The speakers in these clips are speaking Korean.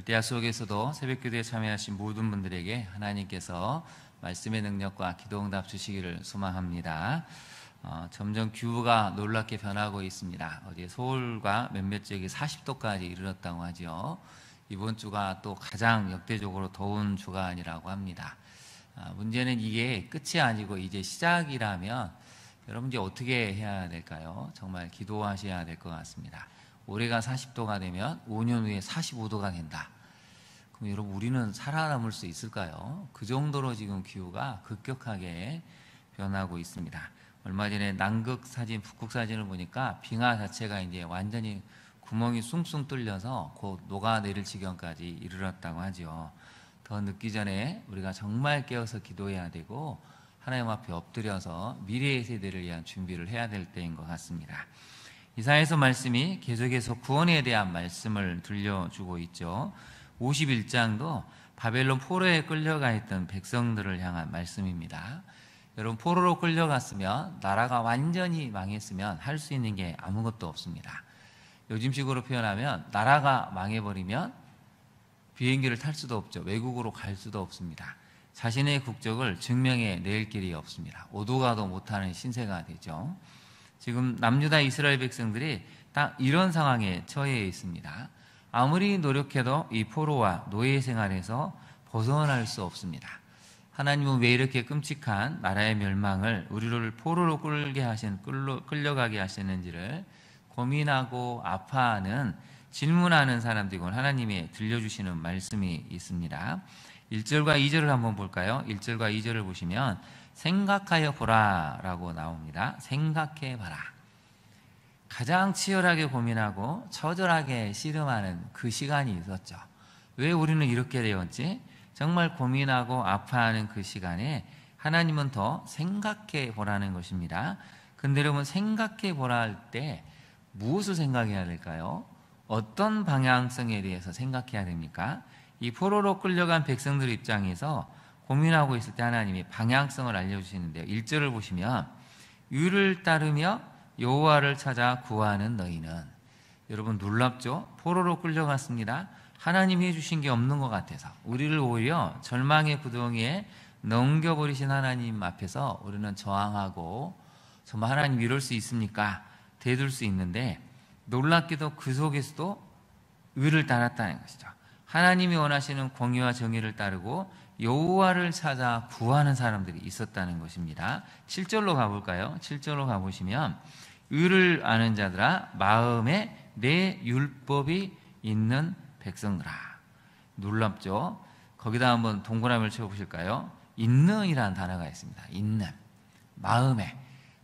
갈대아 속에서도 새벽기도에 참여하신 모든 분들에게 하나님께서 말씀의 능력과 기도응답 주시기를 소망합니다. 점점 기후가 놀랍게 변하고 있습니다. 어제 서울과 몇몇 지역이 40도까지 이르렀다고 하죠. 이번 주가 또 가장 역대적으로 더운 주간이라고 합니다. 문제는 이게 끝이 아니고 이제 시작이라면 여러분 이제 어떻게 해야 될까요? 정말 기도하셔야 될 것 같습니다. 올해가 40도가 되면 5년 후에 45도가 된다. 그럼 여러분 우리는 살아남을 수 있을까요? 그 정도로 지금 기후가 급격하게 변하고 있습니다. 얼마 전에 남극 사진, 북극 사진을 보니까 빙하 자체가 이제 완전히 구멍이 숭숭 뚫려서 곧 녹아내릴 지경까지 이르렀다고 하죠. 더 늦기 전에 우리가 정말 깨어서 기도해야 되고 하나님 앞에 엎드려서 미래의 세대를 위한 준비를 해야 될 때인 것 같습니다. 이사야서 말씀이 계속해서 구원에 대한 말씀을 들려주고 있죠. 51장도 바벨론 포로에 끌려가 있던 백성들을 향한 말씀입니다. 여러분, 포로로 끌려갔으면, 나라가 완전히 망했으면 할 수 있는 게 아무것도 없습니다. 요즘식으로 표현하면 나라가 망해버리면 비행기를 탈 수도 없죠. 외국으로 갈 수도 없습니다. 자신의 국적을 증명해 낼 길이 없습니다. 오도 가도 못하는 신세가 되죠. 지금 남유다 이스라엘 백성들이 딱 이런 상황에 처해 있습니다. 아무리 노력해도 이 포로와 노예 생활에서 벗어날 수 없습니다. 하나님은 왜 이렇게 끔찍한 나라의 멸망을 우리를 포로로 끌려가게 하시는지를 고민하고 아파하는 질문하는 사람들이고 하나님이 들려주시는 말씀이 있습니다. 1절과 2절을 한번 볼까요? 1절과 2절을 보시면 생각하여 보라 라고 나옵니다. 생각해 봐라. 가장 치열하게 고민하고 처절하게 씨름하는 그 시간이 있었죠. 왜 우리는 이렇게 되었지? 정말 고민하고 아파하는 그 시간에 하나님은 더 생각해 보라는 것입니다. 근데 여러분, 생각해 보라 할 때 무엇을 생각해야 될까요? 어떤 방향성에 대해서 생각해야 됩니까? 이 포로로 끌려간 백성들 입장에서 고민하고 있을 때 하나님이 방향성을 알려주시는데요. 1절을 보시면 유를 따르며 여호와를 찾아 구하는 너희는, 여러분 놀랍죠? 포로로 끌려갔습니다. 하나님이 해주신 게 없는 것 같아서 우리를 오히려 절망의 구덩이에 넘겨버리신 하나님 앞에서 우리는 저항하고 정말 하나님 이럴 수 있습니까? 대들 수 있는데, 놀랍게도 그 속에서도 의를 따랐다는 것이죠. 하나님이 원하시는 공의와 정의를 따르고 여호와를 찾아 구하는 사람들이 있었다는 것입니다. 7절로 가볼까요? 7절로 가보시면 의를 아는 자들아, 마음에 내 율법이 있는 백성들아. 놀랍죠? 거기다 한번 동그라미를 쳐보실까요? 있는이라는 단어가 있습니다. 있는, 마음에.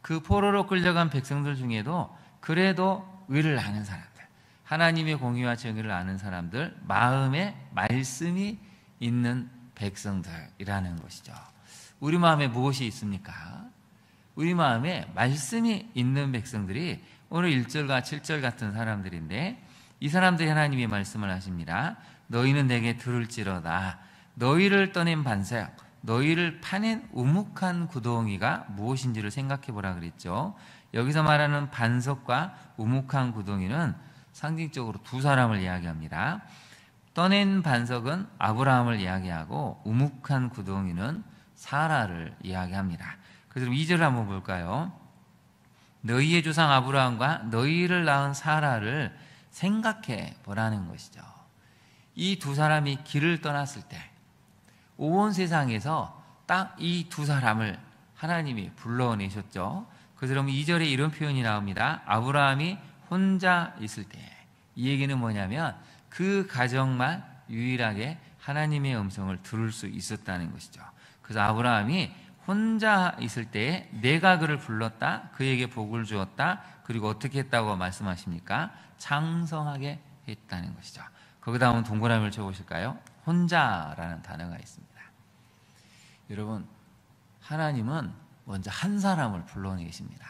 그 포로로 끌려간 백성들 중에도 그래도 의를 아는 사람들, 하나님의 공의와 정의를 아는 사람들, 마음에 말씀이 있는 백성들이라는 것이죠. 우리 마음에 무엇이 있습니까? 우리 마음에 말씀이 있는 백성들이 오늘 1절과 7절 같은 사람들인데, 이 사람들이 하나님의 말씀을 하십니다. 너희는 내게 들을지로다. 너희를 떠낸 반석, 너희를 파낸 우묵한 구덩이가 무엇인지를 생각해 보라 그랬죠. 여기서 말하는 반석과 우묵한 구덩이는 상징적으로 두 사람을 이야기합니다. 떠낸 반석은 아브라함을 이야기하고 우묵한 구덩이는 사라를 이야기합니다. 그래서 2절을 한번 볼까요? 너희의 조상 아브라함과 너희를 낳은 사라를 생각해 보라는 것이죠. 이 두 사람이 길을 떠났을 때 온 세상에서 딱 이 두 사람을 하나님이 불러내셨죠. 그래서 그럼 2절에 이런 표현이 나옵니다. 아브라함이 혼자 있을 때. 이 얘기는 뭐냐면 그 가정만 유일하게 하나님의 음성을 들을 수 있었다는 것이죠. 그래서 아브라함이 혼자 있을 때에 내가 그를 불렀다, 그에게 복을 주었다, 그리고 어떻게 했다고 말씀하십니까? 창성하게 했다는 것이죠. 거기다 한번 동그라미를 쳐보실까요? 혼자라는 단어가 있습니다. 여러분, 하나님은 먼저 한 사람을 불러내십니다.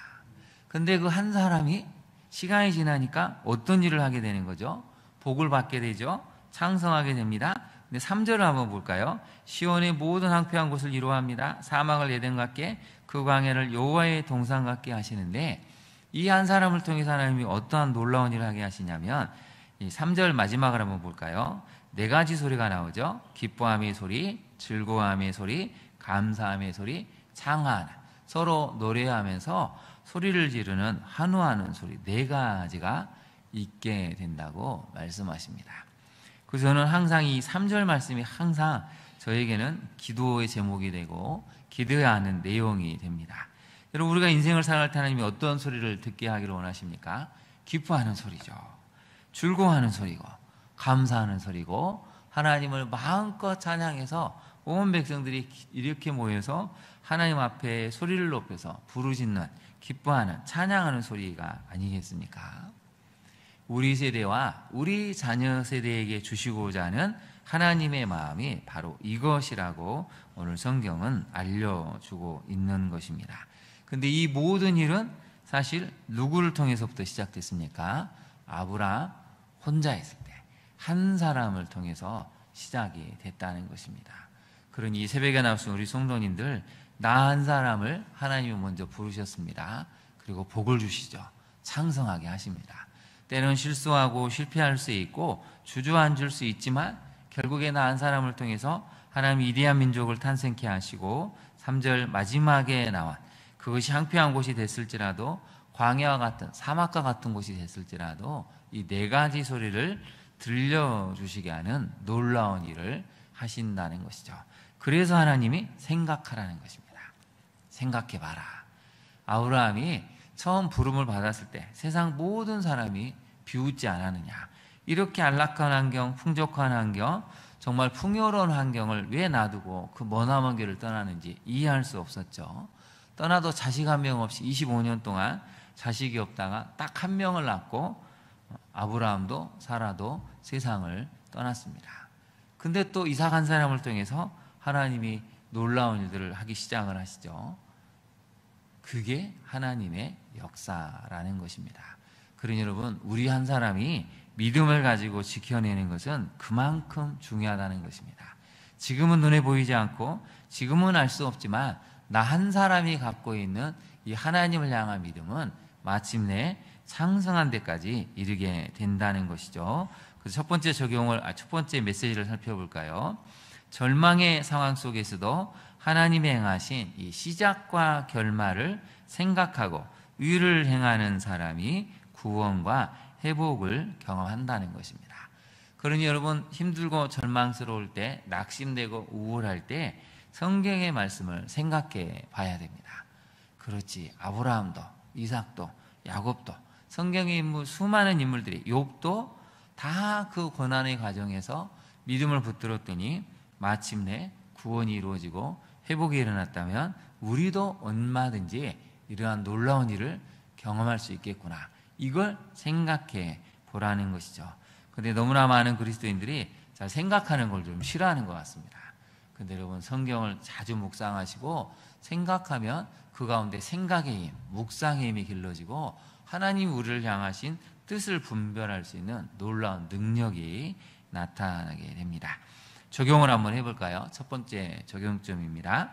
근데 그 한 사람이 시간이 지나니까 어떤 일을 하게 되는 거죠? 복을 받게 되죠. 창성하게 됩니다. 근데 3절을 한번 볼까요? 시온의 모든 황폐한 곳을 이루합니다. 사막을 에덴 같게, 그 광야를 여호와의 동산 같게 하시는데, 이 한 사람을 통해서 하나님이 어떠한 놀라운 일을 하게 하시냐면, 이 3절 마지막을 한번 볼까요? 네 가지 소리가 나오죠. 기뻐함의 소리, 즐거움의 소리, 감사함의 소리, 창화하는, 서로 노래하면서 소리를 지르는, 환호하는 소리, 네 가지가 있게 된다고 말씀하십니다. 그래서 저는 항상 이 3절 말씀이 항상 저에게는 기도의 제목이 되고 기도해야 하는 내용이 됩니다. 여러분, 우리가 인생을 살아갈 때 하나님이 어떤 소리를 듣게 하기를 원하십니까? 기뻐하는 소리죠. 즐거워하는 소리고 감사하는 소리고, 하나님을 마음껏 찬양해서 온 백성들이 이렇게 모여서 하나님 앞에 소리를 높여서 부르짖는, 기뻐하는, 찬양하는 소리가 아니겠습니까? 우리 세대와 우리 자녀 세대에게 주시고자 하는 하나님의 마음이 바로 이것이라고 오늘 성경은 알려주고 있는 것입니다. 근데 이 모든 일은 사실 누구를 통해서부터 시작됐습니까? 아브라함 혼자 있을 때 한 사람을 통해서 시작이 됐다는 것입니다. 그러니 이 새벽에 나오신 우리 성도님들, 나 한 사람을 하나님이 먼저 부르셨습니다. 그리고 복을 주시죠. 창성하게 하십니다. 때는 실수하고 실패할 수 있고 주저앉을 수 있지만 결국에 나 한 사람을 통해서 하나님이 위대한 민족을 탄생케 하시고, 3절 마지막에 나온 그것이 황폐한 곳이 됐을지라도, 광야와 같은 사막과 같은 곳이 됐을지라도 이 네 가지 소리를 들려주시게 하는 놀라운 일을 하신다는 것이죠. 그래서 하나님이 생각하라는 것입니다. 생각해봐라. 아브라함이 처음 부름을 받았을 때 세상 모든 사람이 비웃지 않았느냐. 이렇게 안락한 환경, 풍족한 환경, 정말 풍요로운 환경을 왜 놔두고 그 머나먼 길을 떠나는지 이해할 수 없었죠. 떠나도 자식 한 명 없이 25년 동안 자식이 없다가 딱 한 명을 낳고 아브라함도 사라도 세상을 떠났습니다. 근데 또 이삭 한 사람을 통해서 하나님이 놀라운 일들을 하기 시작을 하시죠. 그게 하나님의 역사라는 것입니다. 그러니 여러분, 우리 한 사람이 믿음을 가지고 지켜내는 것은 그만큼 중요하다는 것입니다. 지금은 눈에 보이지 않고 지금은 알 수 없지만 나 한 사람이 갖고 있는 이 하나님을 향한 믿음은 마침내 상승한 데까지 이르게 된다는 것이죠. 그래서 첫 번째 메시지를 살펴볼까요? 절망의 상황 속에서도 하나님이 행하신 이 시작과 결말을 생각하고 의를 행하는 사람이 구원과 회복을 경험한다는 것입니다. 그러니 여러분, 힘들고 절망스러울 때, 낙심되고 우울할 때 성경의 말씀을 생각해 봐야 됩니다. 그렇지, 아브라함도 이삭도 야곱도 성경의 인물, 수많은 인물들이, 욥도 다 그 고난의 과정에서 믿음을 붙들었더니 마침내 구원이 이루어지고 회복이 일어났다면 우리도 얼마든지 이러한 놀라운 일을 경험할 수 있겠구나, 이걸 생각해 보라는 것이죠. 근데 너무나 많은 그리스도인들이 잘 생각하는 걸 좀 싫어하는 것 같습니다. 근데 여러분, 성경을 자주 묵상하시고 생각하면 그 가운데 생각의 힘, 묵상의 힘이 길러지고 하나님 우리를 향하신 뜻을 분별할 수 있는 놀라운 능력이 나타나게 됩니다. 적용을 한번 해볼까요? 첫 번째 적용점입니다.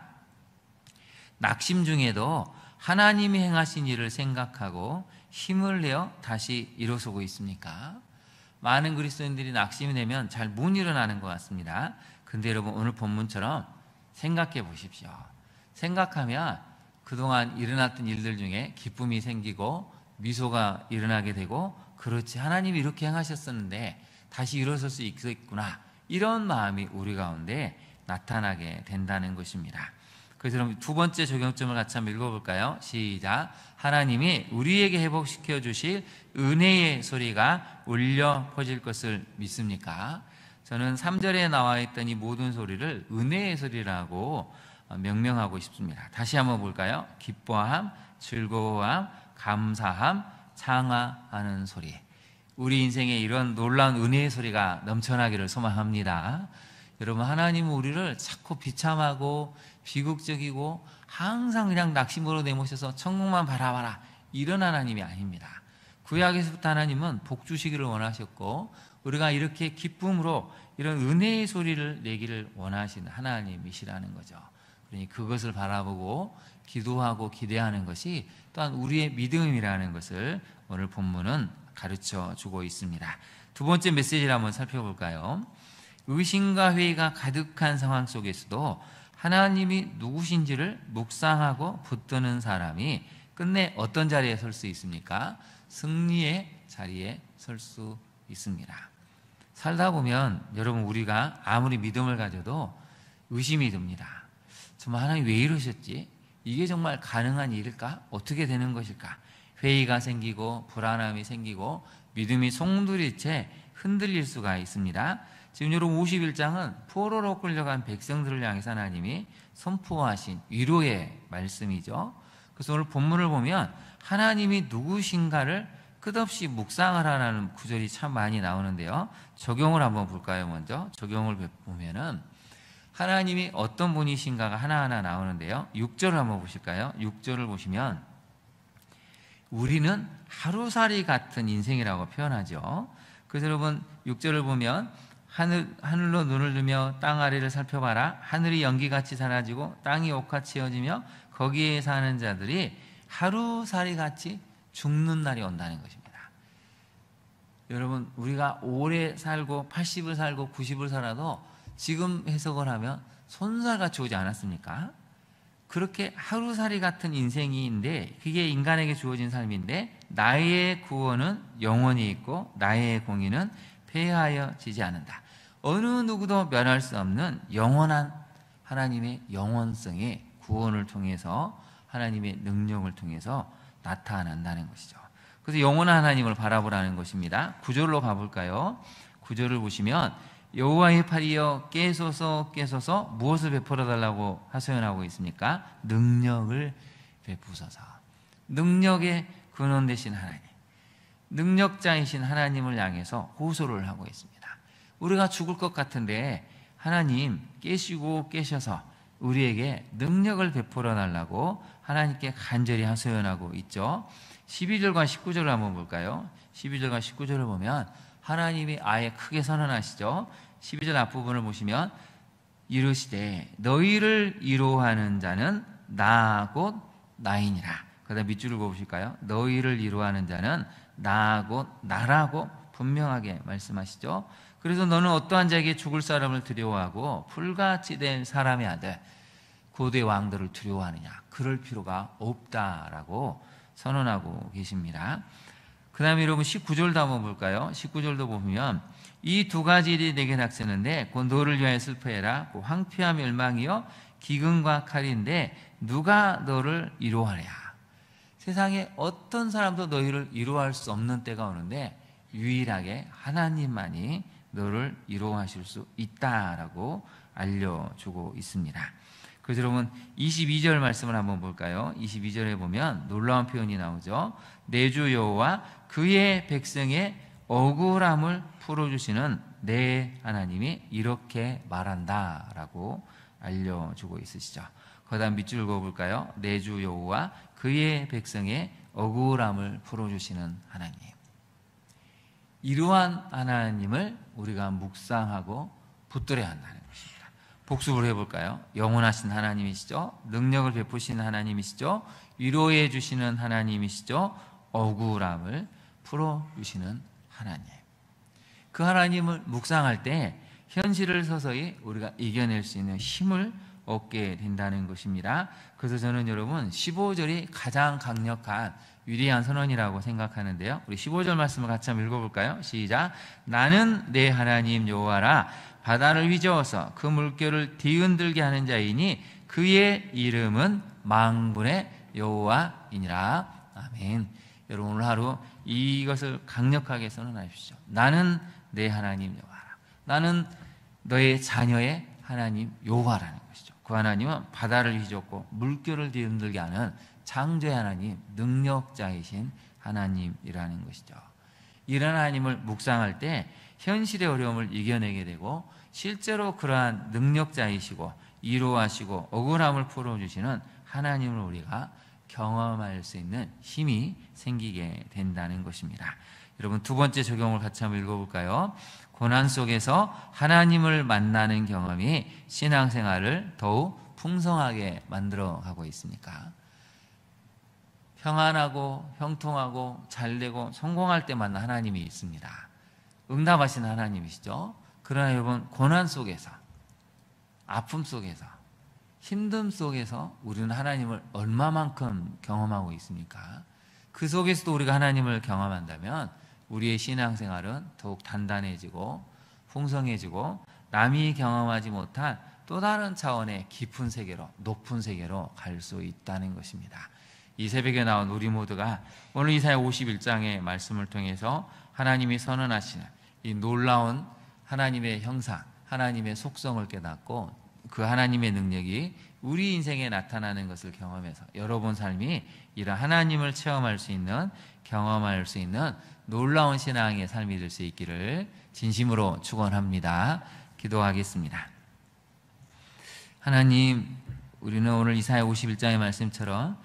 낙심 중에도 하나님이 행하신 일을 생각하고 힘을 내어 다시 일어서고 있습니까? 많은 그리스도인들이 낙심이 되면 잘 못 일어나는 것 같습니다. 근데 여러분, 오늘 본문처럼 생각해 보십시오. 생각하면 그동안 일어났던 일들 중에 기쁨이 생기고 미소가 일어나게 되고, 그렇지, 하나님이 이렇게 행하셨었는데 다시 일어설 수 있겠구나, 이런 마음이 우리 가운데 나타나게 된다는 것입니다. 그래서 여러분, 두 번째 적용점을 같이 한번 읽어볼까요? 시작. 하나님이 우리에게 회복시켜 주실 은혜의 소리가 울려 퍼질 것을 믿습니까? 저는 3절에 나와 있던 이 모든 소리를 은혜의 소리라고 명명하고 싶습니다. 다시 한번 볼까요? 기뻐함, 즐거워함, 감사함, 창화하는 소리. 우리 인생에 이런 놀라운 은혜의 소리가 넘쳐나기를 소망합니다. 여러분, 하나님은 우리를 자꾸 비참하고 비극적이고 항상 그냥 낙심으로 내모셔서 천국만 바라봐라, 이런 하나님이 아닙니다. 구약에서부터 하나님은 복 주시기를 원하셨고, 우리가 이렇게 기쁨으로 이런 은혜의 소리를 내기를 원하시는 하나님이시라는 거죠. 그러니 그것을 바라보고 기도하고 기대하는 것이 또한 우리의 믿음이라는 것을 오늘 본문은 가르쳐 주고 있습니다. 두 번째 메시지를 한번 살펴볼까요? 의심과 회의가 가득한 상황 속에서도 하나님이 누구신지를 묵상하고 붙드는 사람이 끝내 어떤 자리에 설 수 있습니까? 승리의 자리에 설 수 있습니다. 살다 보면 여러분, 우리가 아무리 믿음을 가져도 의심이 듭니다. 정말 하나님 왜 이러셨지? 이게 정말 가능한 일일까? 어떻게 되는 것일까? 회의가 생기고 불안함이 생기고 믿음이 송두리째 흔들릴 수가 있습니다. 지금 여러분 51장은 포로로 끌려간 백성들을 향해서 하나님이 선포하신 위로의 말씀이죠. 그래서 오늘 본문을 보면 하나님이 누구신가를 끝없이 묵상을 하라는 구절이 참 많이 나오는데요. 적용을 한번 볼까요? 먼저 적용을 보면은 하나님이 어떤 분이신가가 하나하나 나오는데요. 6절을 한번 보실까요? 6절을 보시면 우리는 하루살이 같은 인생이라고 표현하죠. 그래서 여러분 6절을 보면 하늘로 눈을 들며 땅 아래를 살펴봐라. 하늘이 연기같이 사라지고 땅이 옥같이 헤어지며 거기에 사는 자들이 하루살이같이 죽는 날이 온다는 것입니다. 여러분, 우리가 오래 살고 80을 살고 90을 살아도 지금 해석을 하면 손살같이 오지 않았습니까? 그렇게 하루살이 같은 인생인데 그게 인간에게 주어진 삶인데 나의 구원은 영원히 있고 나의 공의는 폐하여지지 않는다. 어느 누구도 면할 수 없는 영원한 하나님의 영원성이 구원을 통해서 하나님의 능력을 통해서 나타난다는 것이죠. 그래서 영원한 하나님을 바라보라는 것입니다. 9절로 가볼까요? 9절을 보시면 여호와의 팔이여 깨소서 깨소서 무엇을 베풀어 달라고 하소연하고 있습니까? 능력을 베푸소서. 능력의 근원 되신 하나님, 능력자이신 하나님을 향해서 호소를 하고 있습니다. 우리가 죽을 것 같은데 하나님 깨시고 깨셔서 우리에게 능력을 베풀어 달라고 하나님께 간절히 하소연하고 있죠. 12절과 19절을 한번 볼까요? 12절과 19절을 보면 하나님이 아예 크게 선언하시죠. 12절 앞부분을 보시면 이르시되 너희를 위로하는 자는 나 곧 나이니라. 그 다음 밑줄을 보실까요? 너희를 위로하는 자는 나 곧 나라고 분명하게 말씀하시죠. 그래서 너는 어떠한 자에게 죽을 사람을 두려워하고 풀같이 된 사람의 아들 고대 왕들을 두려워하느냐? 그럴 필요가 없다라고 선언하고 계십니다. 그 다음에 여러분 19절도 한번 볼까요? 19절도 보면 이 두 가지 일이 내게 닥치는데 곧 너를 위하여 슬퍼해라. 곧 황폐함 멸망이여 기근과 칼인데 누가 너를 위로하랴. 세상에 어떤 사람도 너희를 위로할 수 없는 때가 오는데 유일하게 하나님만이 너를 위로하실 수 있다라고 알려주고 있습니다. 그래서 여러분 22절 말씀을 한번 볼까요? 22절에 보면 놀라운 표현이 나오죠. 내 주 여호와 그의 백성의 억울함을 풀어주시는 내 하나님이 이렇게 말한다라고 알려주고 있으시죠. 그 다음 밑줄 읽어볼까요? 내 주 여호와 그의 백성의 억울함을 풀어주시는 하나님. 이러한 하나님을 우리가 묵상하고 붙들어야 한다는 것입니다. 복습을 해볼까요? 영원하신 하나님이시죠. 능력을 베푸시는 하나님이시죠. 위로해 주시는 하나님이시죠. 억울함을 풀어주시는 하나님. 그 하나님을 묵상할 때 현실을 서서히 우리가 이겨낼 수 있는 힘을 얻게 된다는 것입니다. 그래서 저는 여러분 15절이 가장 강력한 위대한 선언이라고 생각하는데요. 우리 15절 말씀을 같이 한번 읽어볼까요? 시작. 나는 내 하나님 여호와라. 바다를 휘저어서 그 물결을 뒤흔들게 하는 자이니 그의 이름은 만군의 여호와이니라. 아멘. 여러분 오늘 하루 이것을 강력하게 선언하십시오. 나는 내 하나님 여호와라. 나는 너의 자녀의 하나님 여호와라는 것이죠. 그 하나님은 바다를 휘젓고 물결을 뒤흔들게 하는 창조의 하나님, 능력자이신 하나님이라는 것이죠. 이런 하나님을 묵상할 때 현실의 어려움을 이겨내게 되고 실제로 그러한 능력자이시고 위로하시고 억울함을 풀어주시는 하나님을 우리가 경험할 수 있는 힘이 생기게 된다는 것입니다. 여러분 두 번째 적용을 같이 한번 읽어볼까요? 고난 속에서 하나님을 만나는 경험이 신앙생활을 더욱 풍성하게 만들어가고 있습니까? 평안하고 형통하고 잘되고 성공할 때만 하나님이 있습니다. 응답하시는 하나님이시죠. 그러나 여러분, 고난 속에서, 아픔 속에서, 힘듦 속에서 우리는 하나님을 얼마만큼 경험하고 있습니까? 그 속에서도 우리가 하나님을 경험한다면 우리의 신앙생활은 더욱 단단해지고 풍성해지고 남이 경험하지 못한 또 다른 차원의 깊은 세계로, 높은 세계로 갈 수 있다는 것입니다. 이 새벽에 나온 우리 모두가 오늘 이사야 51장의 말씀을 통해서 하나님이 선언하시는 이 놀라운 하나님의 형상, 하나님의 속성을 깨닫고 그 하나님의 능력이 우리 인생에 나타나는 것을 경험해서 여러분 삶이 이런 하나님을 체험할 수 있는, 경험할 수 있는 놀라운 신앙의 삶이 될 수 있기를 진심으로 축원합니다. 기도하겠습니다. 하나님, 우리는 오늘 이사야 51장의 말씀처럼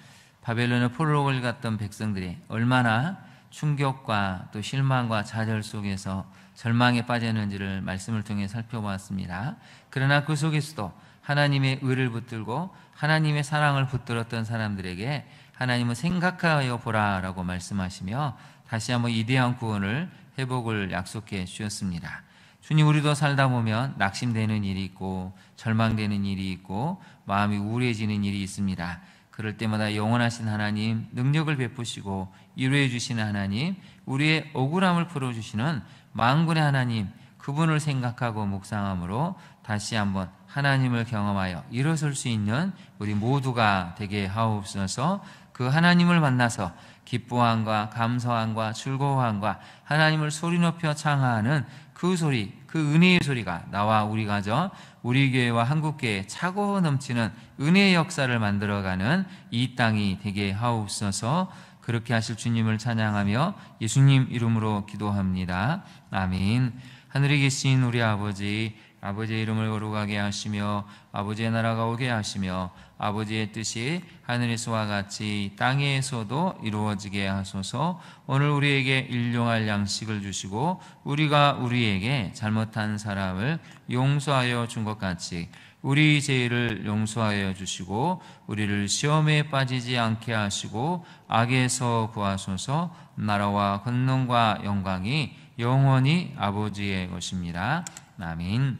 바벨론의 포로를 갔던 백성들이 얼마나 충격과 또 실망과 좌절 속에서 절망에 빠졌는지를 말씀을 통해 살펴보았습니다. 그러나 그 속에서도 하나님의 의를 붙들고 하나님의 사랑을 붙들었던 사람들에게 하나님은 생각하여 보라라고 말씀하시며 다시 한번 이대한 구원을, 회복을 약속해 주셨습니다. 주님, 우리도 살다 보면 낙심되는 일이 있고 절망되는 일이 있고 마음이 우울해지는 일이 있습니다. 그럴 때마다 영원하신 하나님, 능력을 베푸시고 이루어 주시는 하나님, 우리의 억울함을 풀어주시는 만군의 하나님, 그분을 생각하고 묵상함으로 다시 한번 하나님을 경험하여 일어설 수 있는 우리 모두가 되게 하옵소서. 그 하나님을 만나서 기뻐함과 감사함과 즐거워함과 하나님을 소리 높여 찬양하는 그 소리, 그 은혜의 소리가 나와 우리 가정, 우리 교회와 한국교회에 차고 넘치는 은혜의 역사를 만들어가는 이 땅이 되게 하옵소서. 그렇게 하실 주님을 찬양하며 예수님 이름으로 기도합니다. 아멘. 하늘에 계신 우리 아버지, 아버지의 이름을 거룩하게 하시며 아버지의 나라가 오게 하시며 아버지의 뜻이 하늘에서와 같이 땅에서도 이루어지게 하소서. 오늘 우리에게 일용할 양식을 주시고 우리가 우리에게 잘못한 사람을 용서하여 준 것 같이 우리 죄를 용서하여 주시고 우리를 시험에 빠지지 않게 하시고 악에서 구하소서. 나라와 권능과 영광이 영원히 아버지의 것입니다. 아멘.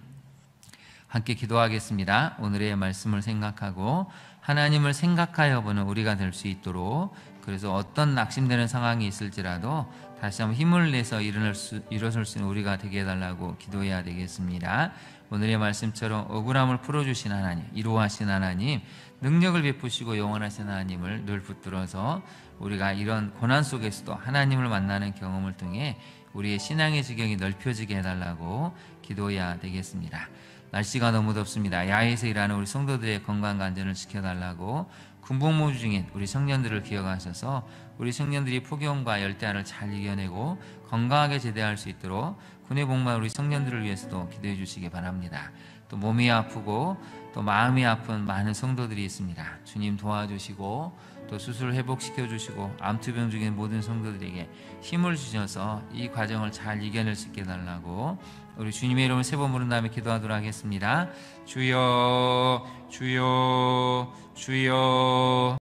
함께 기도하겠습니다. 오늘의 말씀을 생각하고 하나님을 생각하여 보는 우리가 될 수 있도록, 그래서 어떤 낙심되는 상황이 있을지라도 다시 한번 힘을 내서 일어설 수 있는 우리가 되게 해달라고 기도해야 되겠습니다. 오늘의 말씀처럼 억울함을 풀어주신 하나님, 이루하신 하나님, 능력을 베푸시고 영원하신 하나님을 늘 붙들어서 우리가 이런 고난 속에서도 하나님을 만나는 경험을 통해 우리의 신앙의 지경이 넓혀지게 해달라고 기도해야 되겠습니다. 날씨가 너무 덥습니다. 야외에서 일하는 우리 성도들의 건강과 안전을 지켜달라고 군복무 중인 우리 청년들을 기억하셔서 우리 청년들이 폭염과 열대야를 잘 이겨내고 건강하게 제대할 수 있도록 군의 복무한 우리 청년들을 위해서도 기도해 주시기 바랍니다. 또 몸이 아프고 또 마음이 아픈 많은 성도들이 있습니다. 주님 도와주시고 또 수술 회복시켜 주시고 암투병 중인 모든 성도들에게 힘을 주셔서 이 과정을 잘 이겨낼 수 있게 해달라고 우리 주님의 이름을 세 번 부른 다음에 기도하도록 하겠습니다. 주여, 주여, 주여.